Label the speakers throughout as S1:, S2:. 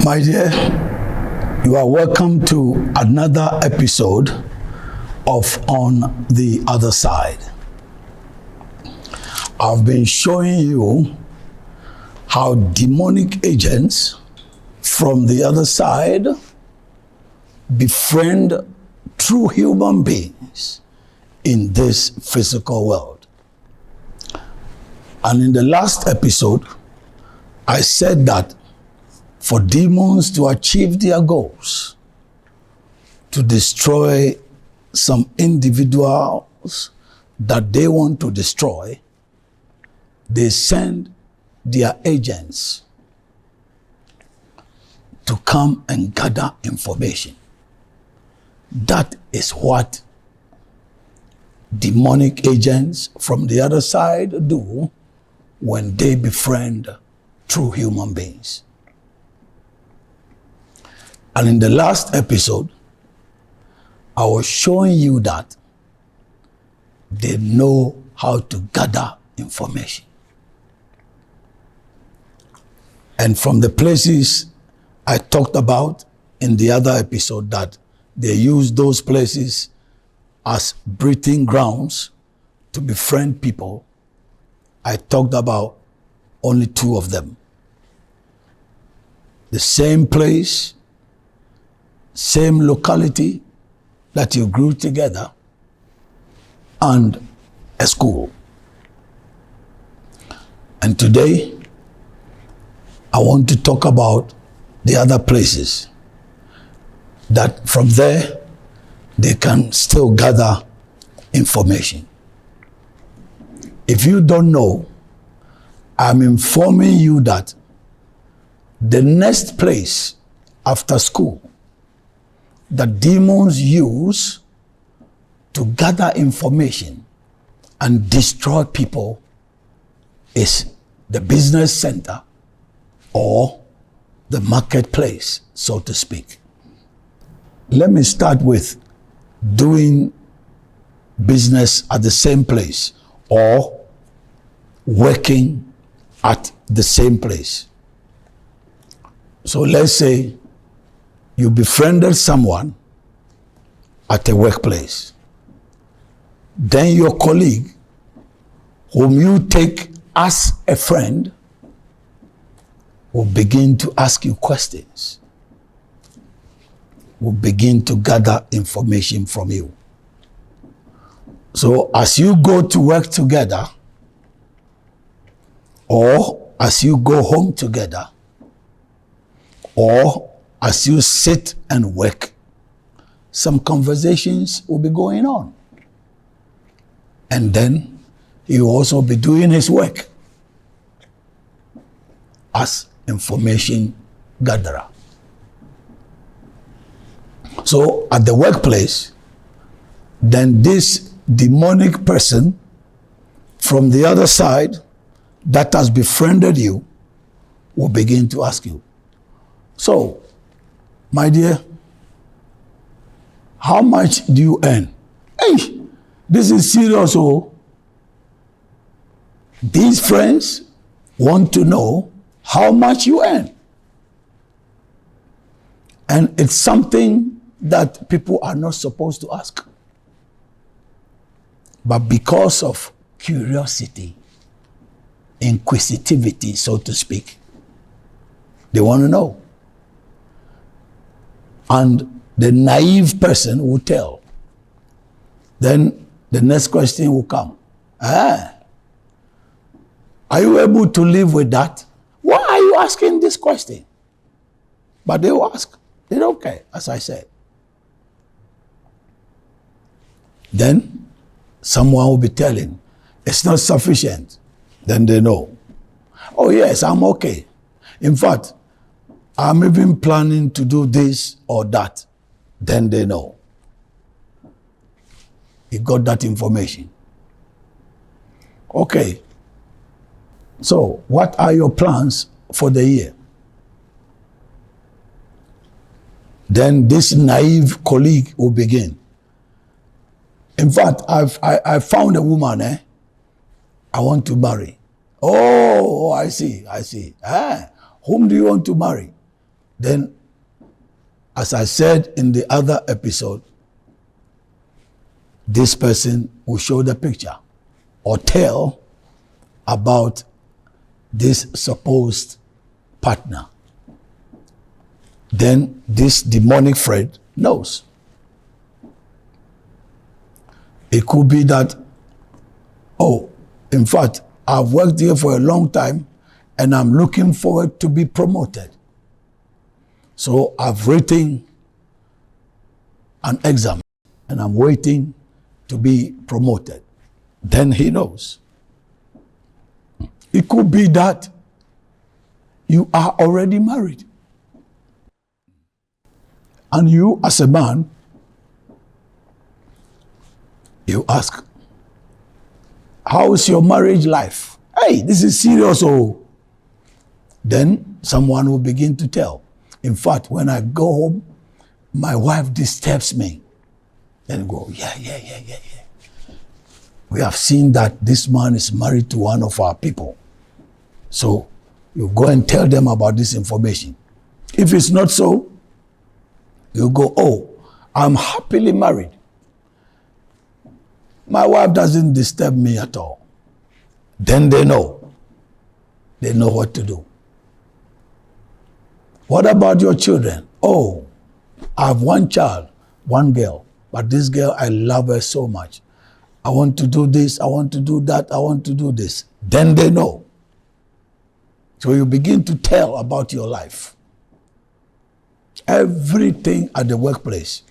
S1: My dear, you are welcome to another episode of On the Other Side. I've been showing you how demonic agents from the other side befriend true human beings in this physical world. And in the last episode, I said that for demons to achieve their goals, to destroy some individuals that they want to destroy, they send their agents to come and gather information. That is what demonic agents from the other side do when they befriend true human beings. And in the last episode, I was showing you that they know how to gather information. And from the places I talked about in the other episode, that they use those places as breeding grounds to befriend people, I talked about only two of them. The same place, same locality that you grew together, and a school. And today, I want to talk about the other places that from there, they can still gather information. If you don't know, I'm informing you that the next place after school that demons use to gather information and destroy people is the business center or the marketplace, so to speak. Let me start with doing business at the same place or working at the same place. So let's say you befriended someone at a workplace. Then your colleague, whom you take as a friend, will begin to ask you questions, will begin to gather information from you. So as you go to work together, or as you go home together, or as you sit and work, some conversations will be going on. And then he will also be doing his work as information gatherer. So at the workplace, then this demonic person from the other side that has befriended you will begin to ask you, so, my dear, how much do you earn? Hey, this is serious. Oh, these friends want to know how much you earn. And it's something that people are not supposed to ask. But because of curiosity, inquisitivity, so to speak, they want to know. And the naive person will tell. Then the next question will come. Are you able to live with that? Why are you asking this question? But they will ask. They don't care, as I said. Then someone will be telling, it's not sufficient. Then they know. Oh yes, I'm okay. In fact, I'm even planning to do this or that. Then they know. You got that information. Okay. So, what are your plans for the year? Then this naive colleague will begin. In fact, I found a woman, I want to marry. Oh, I see. Whom do you want to marry? Then, as I said in the other episode, this person will show the picture or tell about this supposed partner. Then this demonic friend knows. It could be that, oh, in fact, I've worked here for a long time and I'm looking forward to be promoted. So I've written an exam and I'm waiting to be promoted. Then he knows. It could be that you are already married. And you, as a man, you ask, how is your marriage life? Hey, this is serious. Oh. Then someone will begin to tell. In fact, when I go home, my wife disturbs me. Then you go, yeah. We have seen that this man is married to one of our people. So you go and tell them about this information. If it's not so, you go, oh, I'm happily married. My wife doesn't disturb me at all. Then they know. They know what to do. What about your children? Oh, I have one child, one girl, but this girl, I love her so much. I want to do this, I want to do that, I want to do this. Then they know. So you begin to tell about your life. Everything at the workplace.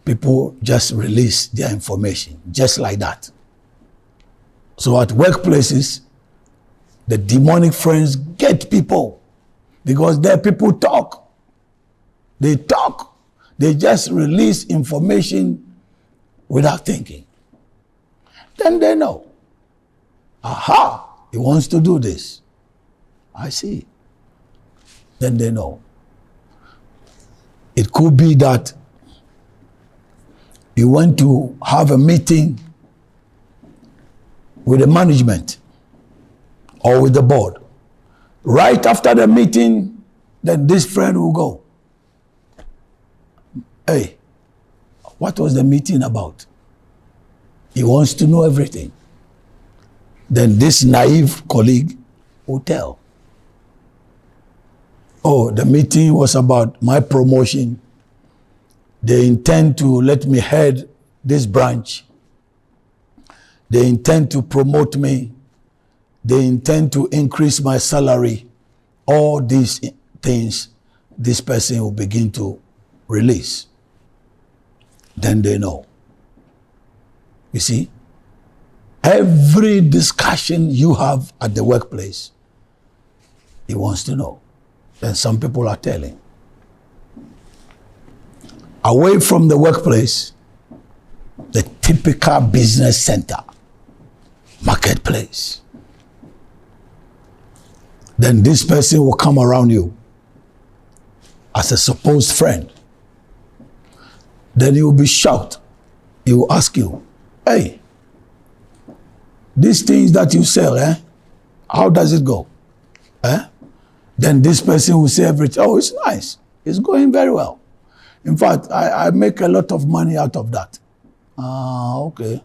S1: People just release their information, just like that. So at workplaces, the demonic friends get people because their people talk. They talk. They just release information without thinking. Then they know. Aha, he wants to do this. I see. Then they know. It could be that you want to have a meeting with the management or with the board. Right after the meeting, then this friend will go. Hey, what was the meeting about? He wants to know everything. Then this naive colleague will tell. Oh, the meeting was about my promotion. They intend to let me head this branch. They intend to promote me. They intend to increase my salary. All these things, this person will begin to release. Then they know. You see, every discussion you have at the workplace, he wants to know. Then some people are telling. Away from the workplace, the typical business center, marketplace. Then this person will come around you as a supposed friend. Then he will be shocked. He will ask you, hey, these things that you sell, how does it go? Then this person will say everything, oh, it's nice. It's going very well. In fact, I make a lot of money out of that. Okay.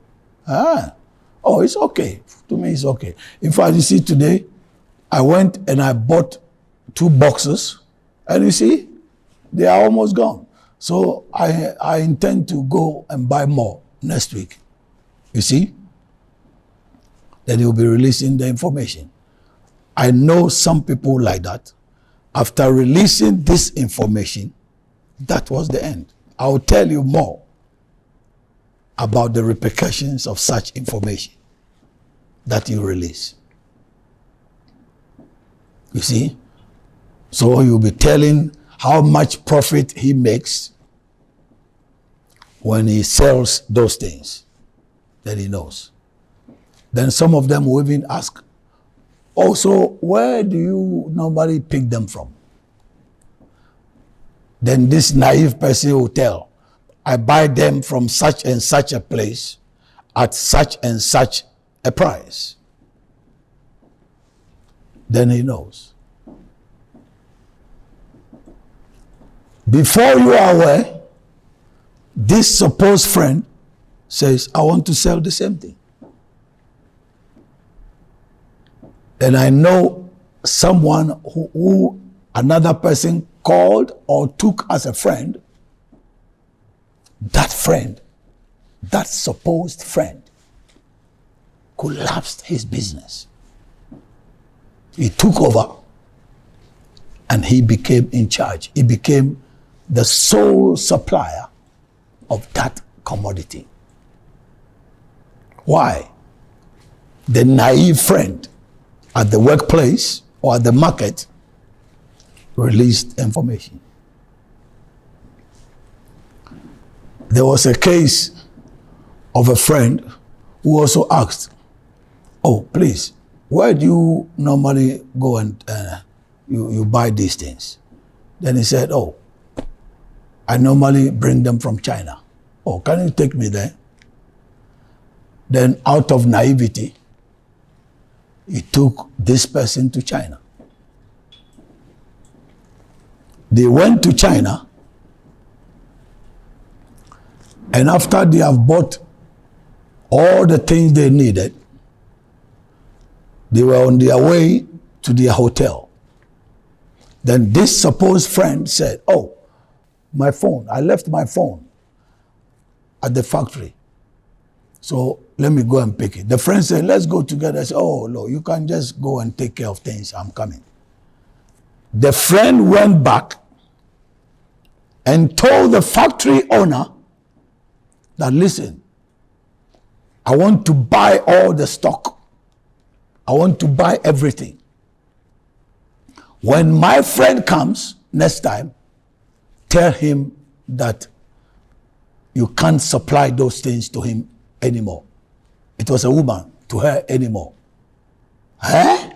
S1: Oh, it's okay. To me, it's okay. In fact, you see, today, I went and I bought 2 boxes, and you see, they are almost gone. So I intend to go and buy more next week. You see? Then he'll be releasing the information. I know some people like that. After releasing this information, that was the end. I'll tell you more about the repercussions of such information that you release. You see? So you'll be telling how much profit he makes when he sells those things that he knows. Then some of them will even ask, oh, so where do you normally pick them from? Then this naive person will tell, I buy them from such and such a place at such and such a price. Then he knows. Before you are aware, this supposed friend says, I want to sell the same thing. And I know someone who another person called or took as a friend. That friend, that supposed friend, collapsed his business. He took over and he became in charge. He became the sole supplier of that commodity. Why? The naive friend at the workplace or at the market released information. There was a case of a friend who also asked, oh, please, where do you normally go and you buy these things? Then he said, oh, I normally bring them from China. Oh, can you take me there? Then out of naivety, he took this person to China. They went to China, and after they have bought all the things they needed, they were on their way to their hotel. Then this supposed friend said, oh, my phone, I left my phone at the factory. So let me go and pick it. The friend said, let's go together. I said, oh, no, you can just go and take care of things. I'm coming. The friend went back and told the factory owner that, listen, I want to buy all the stock. I want to buy everything. When my friend comes next time, tell him that you can't supply those things to him anymore. It was a woman, to her anymore. Eh?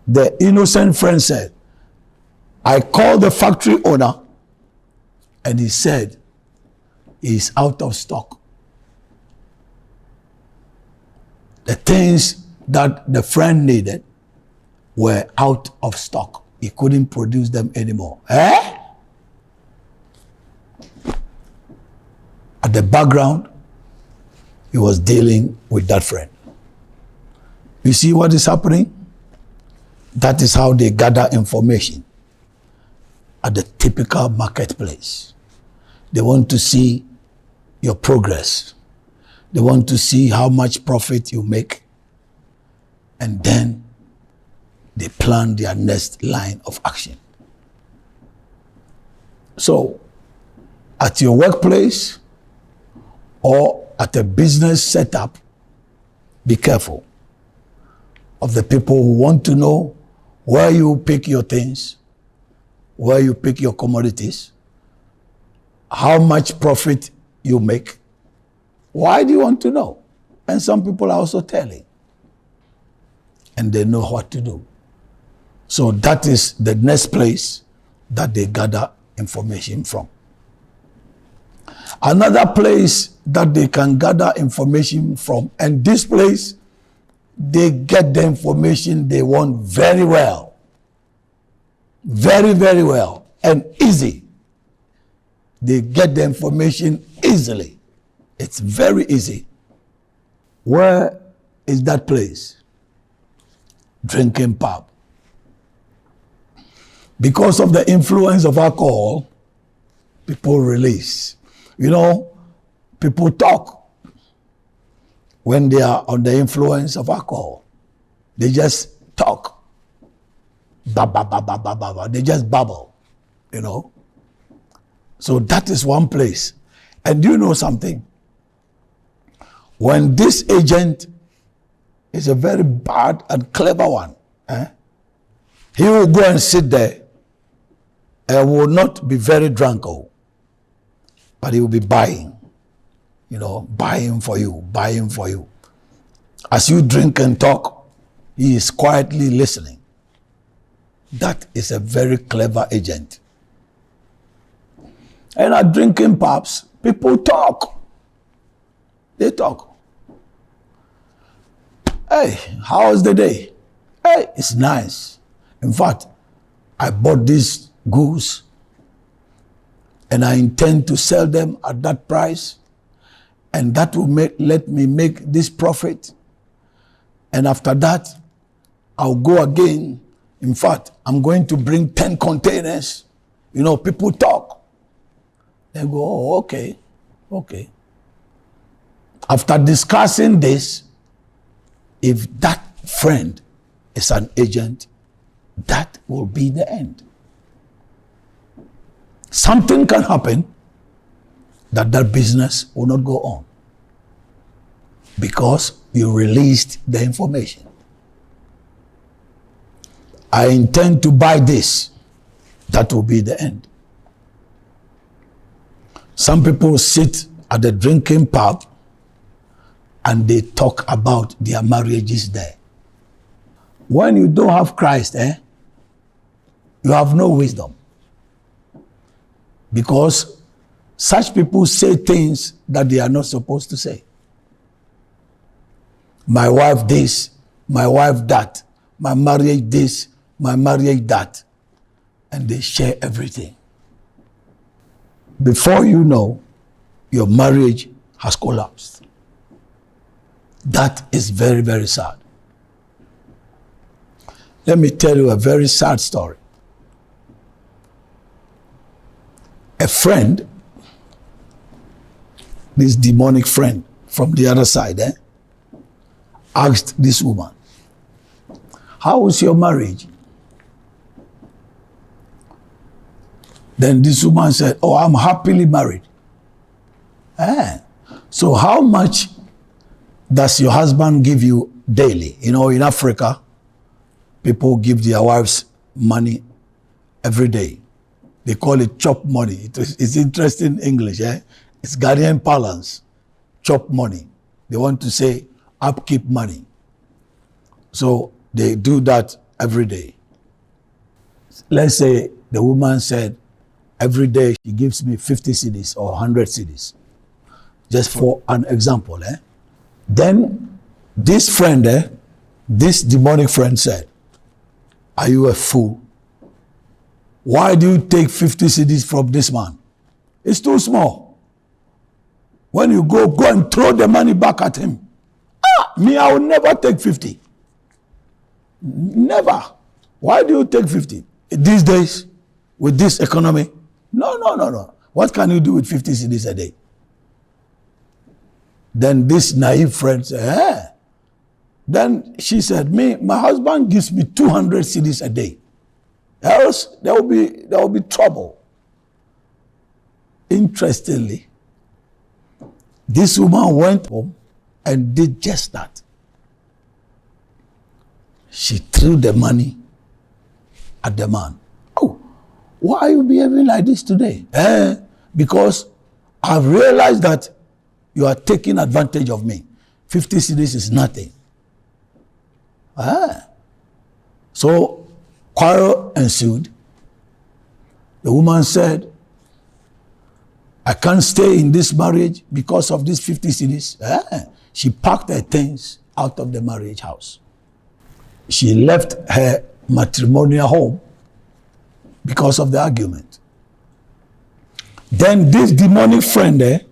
S1: The innocent friend said, I called the factory owner and he said he's out of stock. The things that the friend needed were out of stock. He couldn't produce them anymore. Eh? At the background, he was dealing with that friend. You see what is happening? That is how they gather information at the typical marketplace. They want to see your progress. They want to see how much profit you make. And then they plan their next line of action. So, at your workplace or at a business setup, be careful of the people who want to know where you pick your things, where you pick your commodities, how much profit you make. Why do you want to know? And some people are also telling. And they know what to do. So that is the next place that they gather information from. Another place that they can gather information from, and this place, they get the information they want very well. Very, very well and easy. They get the information easily. It's very easy. Where is that place? Drinking pub. Because of the influence of alcohol, people release. You know, people talk when they are on the influence of alcohol. They just talk. They just babble, you know. So that is one place. And do you know something? When this agent is a very bad and clever one, he will go and sit there and will not be very drunk, but he will be buying, you know, buying for you, buying for you. As you drink and talk, he is quietly listening. That is a very clever agent. And at drinking pubs, people talk. They talk. Hey, how was the day? Hey, it's nice. In fact, I bought this goose and I intend to sell them at that price, and that will let me make this profit. And after that, I'll go again. In fact, I'm going to bring 10 containers. You know, people talk. They go, oh, okay, okay. After discussing this, if that friend is an agent, that will be the end. Something can happen that business will not go on because you released the information. I intend to buy this. That will be the end. Some people sit at the drinking pub and they talk about their marriages there. When you don't have Christ, you have no wisdom. Because such people say things that they are not supposed to say. My wife this, my wife that, my marriage this, my marriage that. And they share everything. Before you know, your marriage has collapsed. That is very, very sad. Let me tell you a very sad story. A friend, this demonic friend from the other side, asked this woman, how is your marriage? Then this woman said, oh, I'm happily married. So how much does your husband give you daily? You know, in Africa, people give their wives money every day. They call it chop money. It's interesting English, It's Ghanaian parlance, chop money. They want to say upkeep money. So they do that every day. Let's say the woman said, every day she gives me 50 cedis or 100 cedis. Just for an example. Then this friend, this demonic friend said, are you a fool? Why do you take 50 cedis from this man? It's too small. When you go and throw the money back at him. Me, I will never take 50. Never. Why do you take 50? These days, with this economy, no. What can you do with 50 cedis a day? Then this naive friend said, Then she said, my husband gives me 200 cedis a day. Else there will be trouble. Interestingly, this woman went home and did just that. She threw the money at the man. Oh, why are you behaving like this today? Because I've realized that you are taking advantage of me. 50 cedis is nothing. So quarrel ensued. The woman said, I can't stay in this marriage because of these 50 cedis. She packed her things out of the marriage house. She left her matrimonial home because of the argument. Then this demonic friend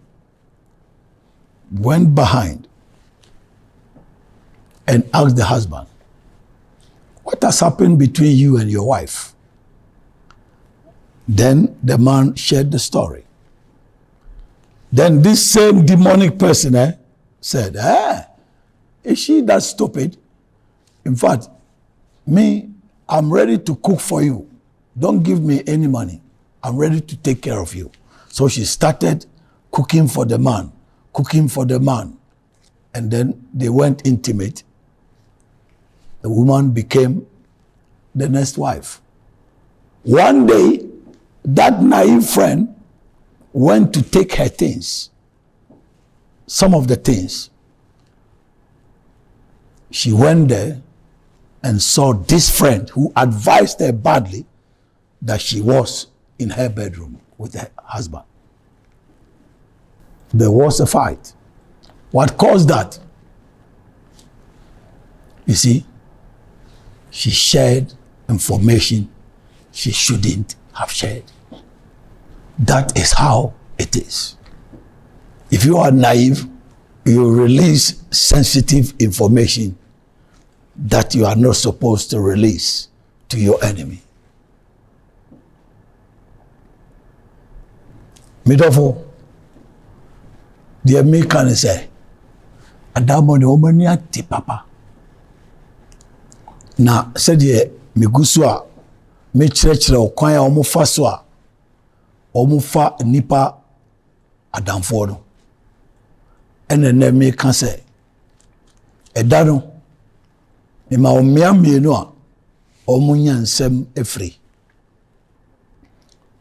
S1: went behind and asked the husband, what has happened between you and your wife? Then the man shared the story. Then this same demonic person said, is she that stupid? In fact, I'm ready to cook for you. Don't give me any money. I'm ready to take care of you. So she started cooking for the man. And then they went intimate. The woman became the next wife. One day, that naive friend went to take her things. Some of the things. She went there and saw this friend who advised her badly that she was in her bedroom with her husband. There was a fight. What caused that? You see, she shared information she shouldn't have shared. That is how it is. If you are naive, you release sensitive information that you are not supposed to release to your enemy. Midofo, the American say, Adamo ni omani ati papa. Na said ye miguswa me church okwan ya omufa so a omufa nipa adamfo no. Ene ne me kan say eda no me ma omia mienu a omunya nsem efri.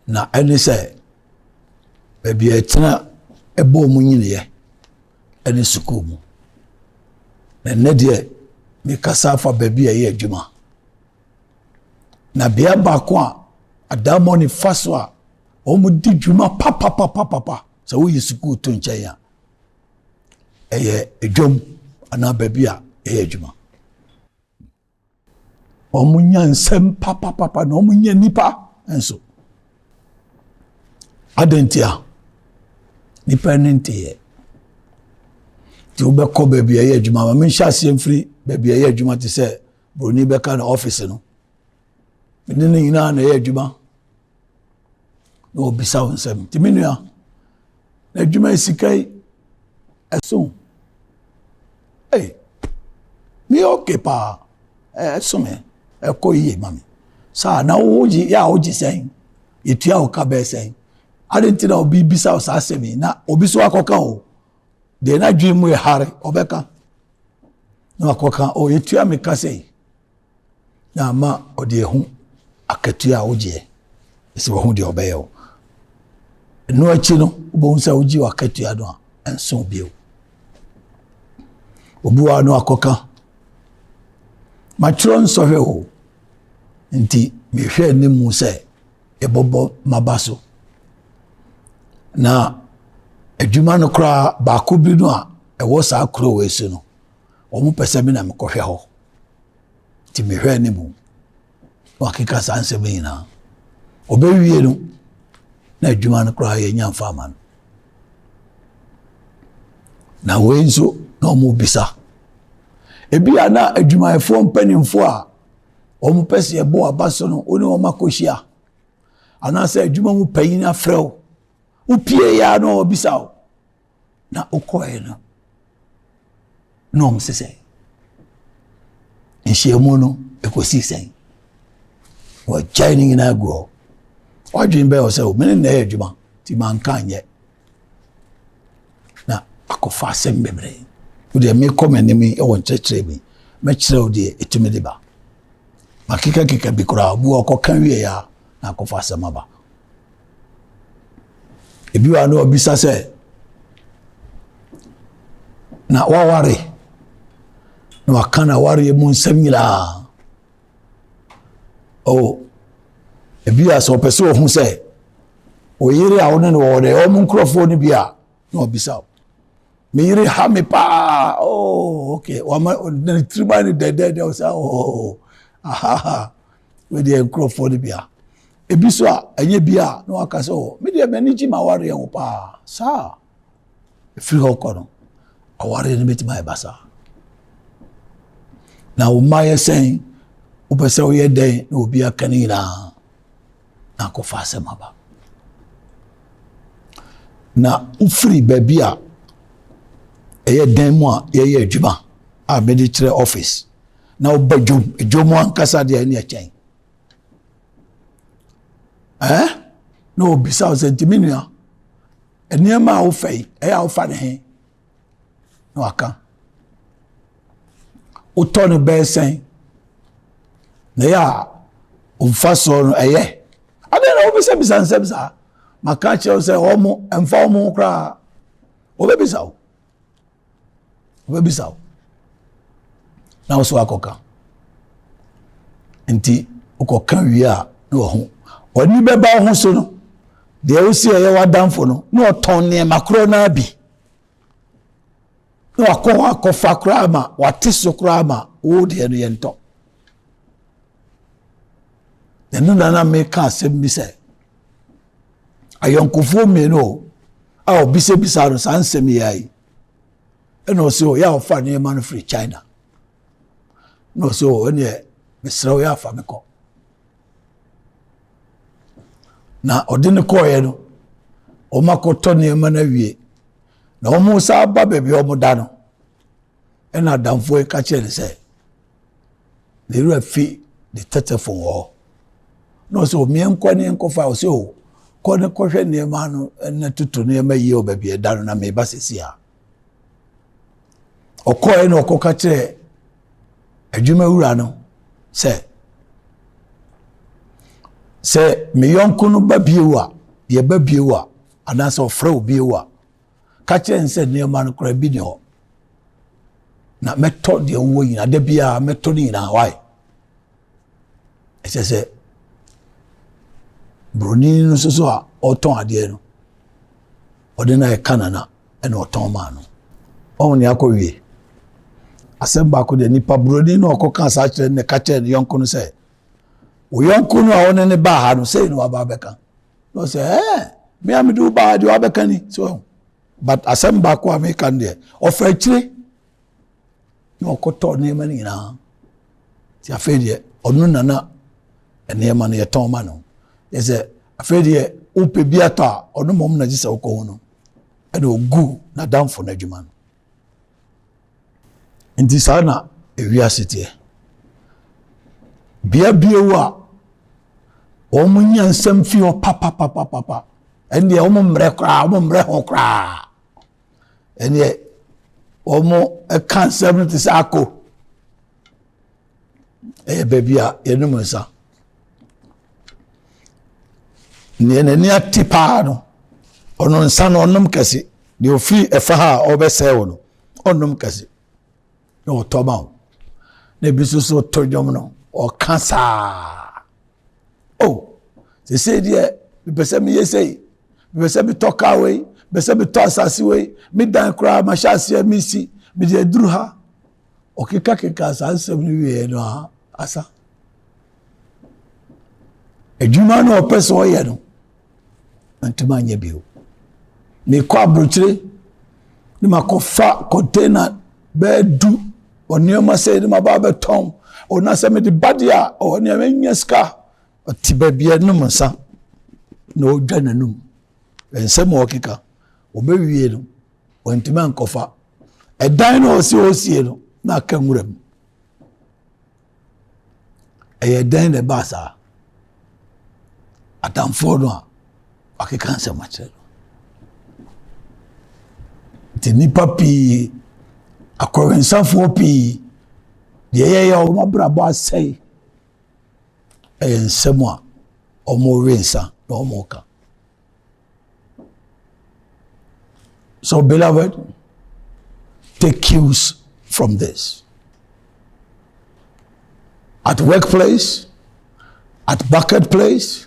S1: Na ene say baby etena ebo omunyine ye ene sukuu mu. Na ne de me kasa fa baby ye adwuma. Na bia ba ko a adamo ni faso a omu di dwuma papa so wo yisuku to nchen ya eye edwom ana baby a eye adwuma omu nya nsem papa na omu nya nipa enso adentia nipa ntie ti wo be ko baby eye adwuma ma me hya se mfiri baby eye adwuma ti se broni be ka na office no nene nyina na eye adwuma no bisa onsem ti menua na adwuma isikai eso mi okay pa eso me ko yi mami sa na woji ya woji sen etua o ka be sen adenti na obi bisa o sa semi na obi so akoka o de na dwemu e hare obeka na akoka o etua me ka sei na ma ode ehu akatua woji ese wo hu de obeyo no achi no bo nsa oji wakatua do enso bio obuwa no akoka matron so hwe ho nti me hwe ni mu se ebobo mabaso na adwuma no kra ba ko bi no a ewo sa kro we su no omu pese mi na me ko hwe ho ti me hwe ni mu wakika sanse be na obewie no na adwuma no kra ye nya mfa ma no na wenzo na omu bisa ebi ana adwuma efo mpanimfo a omu pese ebo abaso no oni o makohia ana se adwuma mu panyin afrew upie ya no obisa o na okoe no no msese nhyiamu no ekosi sen wa joining na go wadwin be o se o mene na adwuma ti manka nye na akofa asem bebre wo de me comment mi e won chechire mi me kire wo de etimi de ba makika bi kura bu okokan wie ya na akofa asem aba ebi wa no obisa se na waware no akana ware mu nsanyira o ebi aso pese ohun se oyire a woni no wore o mu nkrofo ni bia na obisa me yire ha me pa okay wa ma na tribani de o sa aha we de nkrofo ni bia ebi so a enye bia na waka so me de manage ma ware en pa sa free hoko no aware ni metima e basa na o maye sen o pese o ye den na obi akani na ko fa se maba na ufri baby a eye den mu a ye adwuma a medical office na o badwom ankasa de ani achen no obisa o sentimenua eniema o fei o fa ne he no aka o tonu be sen na ya o fa so no ade na obisa bisansa maka che o se omo emfa omo kra obebisa na o so akoka nti ukoka wi a no ho oni beba ho so no de o si eye wadamfo no no ton ne makro na bi no akofa kra ma watiso kra ma wo de no yento enu na me ka asem bi se Ayonkofo me no a obisa no sansem yai eno so ya ofa ne man free China no so ene mesrawo ya afa meko na odine koye no o makoto ne man awie na o mu sa ba bebe o mu da no ena damfo e ka kire se le ru afi de tetefon wo no so mi enko ne enko fa o se o ko ne ko hwe ne ma no na tutu ne ma yi o ba bi da no na me ba sesi a o ko e no ko ka kire adwuma wura no se me yonko no ba biewa ye ba biewa ana so fra obiewa ka kire nse ne ma no kra bi ne ho na meto de wo yina da bia meto ni na why se broni no so a oton ade no ode na e kanana e na oton ma no on ni akowie asem ba ko de nipa broni no okoka sa kire ne ka kire ne yonko no se o yonko no a one ne ba ha no se no aba beka no se me am do ba de abeka ni so but asem ba ko America de ofa kire no okoto ne ma ni na ti afedie onu nana ene ma no yeton ma no yese afedie upe biata onu mom na gisa okọ no ene ogu na damfo na adwuma no nti sana ewiasete bia biewa o munya nsam fi o papa ene o mumre kra o mumre ho kra ene o mo e kan 70 sako bebia yenum nsa ni atipa no ono nsa no onum kase de ofi efa ha obese wo no onum kase no toba na bisuso tojom no o kansa se se die bese me yesei bese bi toka we bese bi to asase we mi dan kra ma hyase mi si mi de duru ha okeka sansem ni we no asa edwuma no opeso ye no antuma nya bio me kwa abrochire ni makofa container be du onioma se ni mababa tom ona se me de badia oni anya ska tiba bia no msa no odwananum ensem okeka obewie no ontuma ankofa edan no osie no na kanwuram den de basa atamfo no akeka nsem achelo tini papi akwensafo pi de ye o mabrabo asai ensem a omo rensa no omoka. So beloved, take cues from this. At workplace, at marketplace,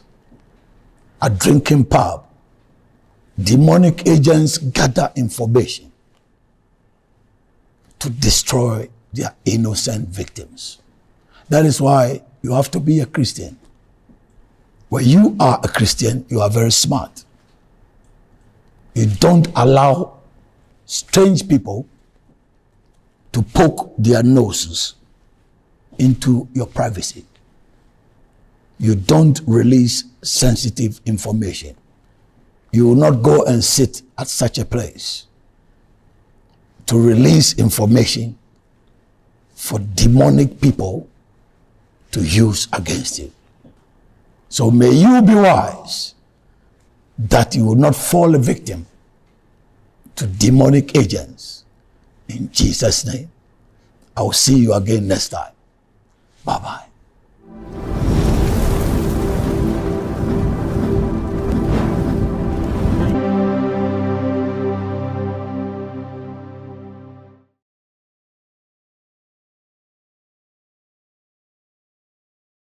S1: at drinking pub, demonic agents gather information to destroy their innocent victims. That is why you have to be a Christian. When you are a Christian, you are very smart. You don't allow strange people to poke their noses into your privacy. You don't release sensitive information. You will not go and sit at such a place to release information for demonic people to use against you. So may you be wise that you will not fall a victim to demonic agents. In Jesus' name, I will see you again next time. Bye-bye.